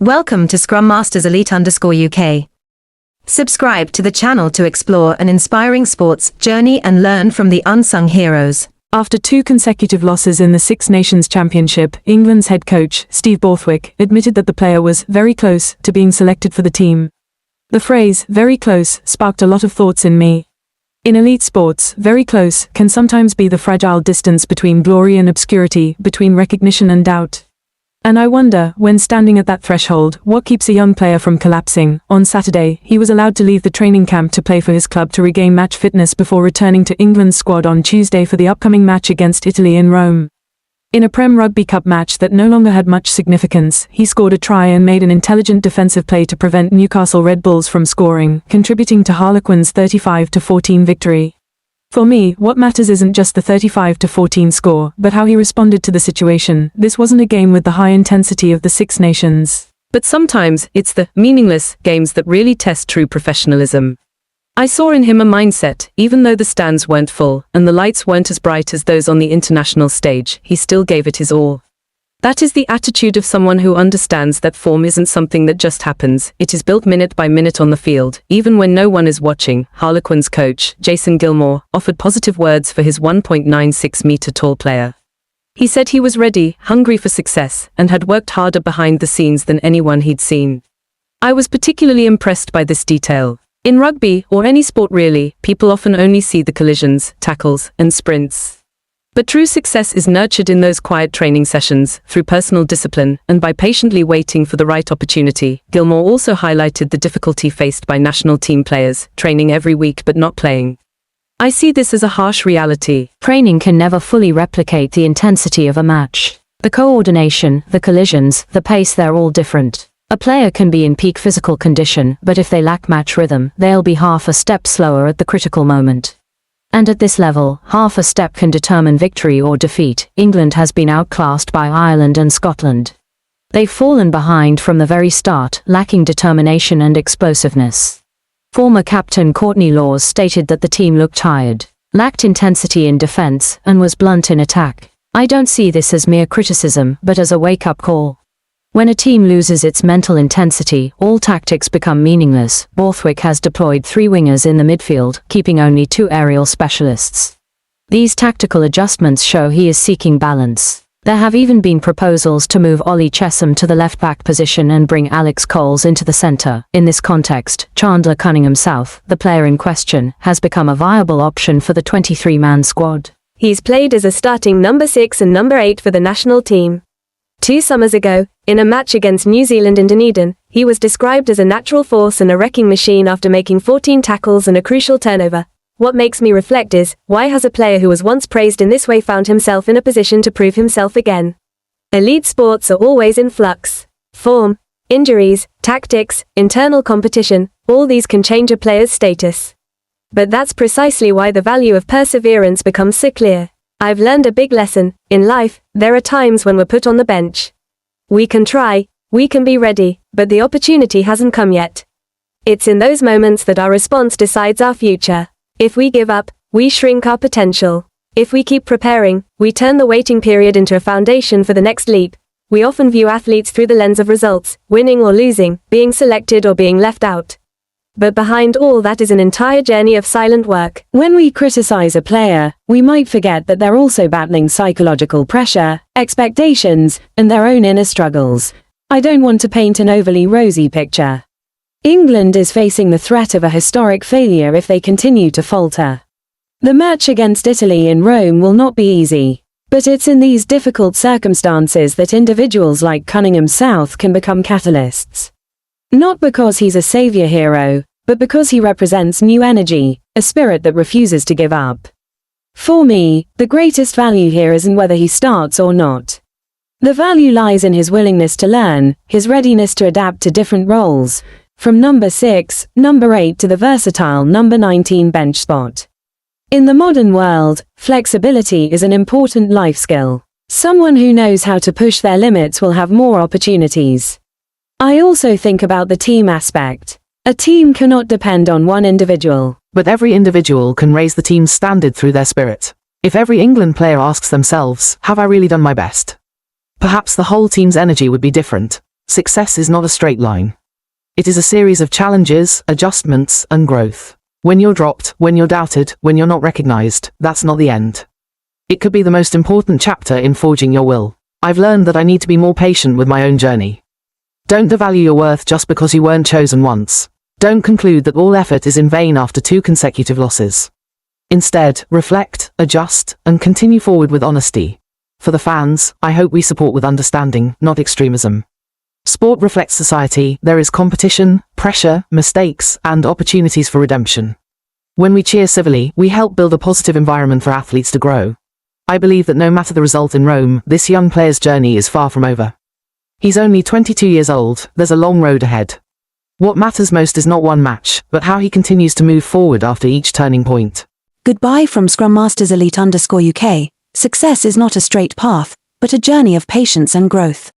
Welcome to Scrum Masters Elite_UK. Subscribe to the channel to explore an inspiring sports journey and learn from the unsung heroes. After 2 consecutive losses in the Six Nations Championship, England's head coach, Steve Borthwick, admitted that the player was very close to being selected for the team. The phrase, very close, sparked a lot of thoughts in me. In elite sports, very close can sometimes be the fragile distance between glory and obscurity, between recognition and doubt. And I wonder, when standing at that threshold, what keeps a young player from collapsing? On Saturday, he was allowed to leave the training camp to play for his club to regain match fitness before returning to England's squad on Tuesday for the upcoming match against Italy in Rome. In a Prem Rugby Cup match that no longer had much significance, he scored a try and made an intelligent defensive play to prevent Newcastle Red Bulls from scoring, contributing to Harlequins' 35-14 victory. For me, what matters isn't just the 35-14 score, but how he responded to the situation. This wasn't a game with the high intensity of the Six Nations. But sometimes, it's the meaningless games that really test true professionalism. I saw in him a mindset, even though the stands weren't full, and the lights weren't as bright as those on the international stage, he still gave it his all. That is the attitude of someone who understands that form isn't something that just happens, it is built minute by minute on the field, even when no one is watching. Harlequins coach, Jason Gilmore, offered positive words for his 1.96-meter-tall player. He said he was ready, hungry for success, and had worked harder behind the scenes than anyone he'd seen. I was particularly impressed by this detail. In rugby, or any sport really, people often only see the collisions, tackles, and sprints. But true success is nurtured in those quiet training sessions, through personal discipline, and by patiently waiting for the right opportunity. Gilmore also highlighted the difficulty faced by national team players, training every week but not playing. I see this as a harsh reality. Training can never fully replicate the intensity of a match. The coordination, the collisions, the pace, they're all different. A player can be in peak physical condition, but if they lack match rhythm, they'll be half a step slower at the critical moment. And at this level, half a step can determine victory or defeat. England has been outclassed by Ireland and Scotland. They've fallen behind from the very start, lacking determination and explosiveness. Former captain Courtney Lawes stated that the team looked tired, lacked intensity in defense, and was blunt in attack. I don't see this as mere criticism, but as a wake-up call. When a team loses its mental intensity, all tactics become meaningless. Borthwick has deployed 3 wingers in the midfield, keeping only 2 aerial specialists. These tactical adjustments show he is seeking balance. There have even been proposals to move Ollie Chesham to the left-back position and bring Alex Coles into the centre. In this context, Chandler Cunningham-South, the player in question, has become a viable option for the 23-man squad. He's played as a starting number 6 and number 8 for the national team. 2 summers ago, in a match against New Zealand in Dunedin, he was described as a natural force and a wrecking machine after making 14 tackles and a crucial turnover. What makes me reflect is, why has a player who was once praised in this way found himself in a position to prove himself again? Elite sports are always in flux. Form, injuries, tactics, internal competition, all these can change a player's status. But that's precisely why the value of perseverance becomes so clear. I've learned a big lesson. In life, there are times when we're put on the bench. We can try, we can be ready, but the opportunity hasn't come yet. It's in those moments that our response decides our future. If we give up, we shrink our potential. If we keep preparing, we turn the waiting period into a foundation for the next leap. We often view athletes through the lens of results, winning or losing, being selected or being left out. But behind all that is an entire journey of silent work. When we criticize a player, we might forget that they're also battling psychological pressure, expectations, and their own inner struggles. I don't want to paint an overly rosy picture. England is facing the threat of a historic failure if they continue to falter. The match against Italy in Rome will not be easy, but it's in these difficult circumstances that individuals like Cunningham-South can become catalysts. Not because he's a savior hero, but because he represents new energy, a spirit that refuses to give up. For me, the greatest value here isn't whether he starts or not. The value lies in his willingness to learn, his readiness to adapt to different roles, from number 6, number 8 to the versatile number 19 bench spot. In the modern world, flexibility is an important life skill. Someone who knows how to push their limits will have more opportunities. I also think about the team aspect. A team cannot depend on one individual. But every individual can raise the team's standard through their spirit. If every England player asks themselves, have I really done my best? Perhaps the whole team's energy would be different. Success is not a straight line. It is a series of challenges, adjustments, and growth. When you're dropped, when you're doubted, when you're not recognized, that's not the end. It could be the most important chapter in forging your will. I've learned that I need to be more patient with my own journey. Don't devalue your worth just because you weren't chosen once. Don't conclude that all effort is in vain after 2 consecutive losses. Instead, reflect, adjust, and continue forward with honesty. For the fans, I hope we support with understanding, not extremism. Sport reflects society. There is competition, pressure, mistakes, and opportunities for redemption. When we cheer civilly, we help build a positive environment for athletes to grow. I believe that no matter the result in Rome, this young player's journey is far from over. He's only 22 years old, there's a long road ahead. What matters most is not one match, but how he continues to move forward after each turning point. Goodbye from Scrum Masters Elite _UK. Success is not a straight path, but a journey of patience and growth.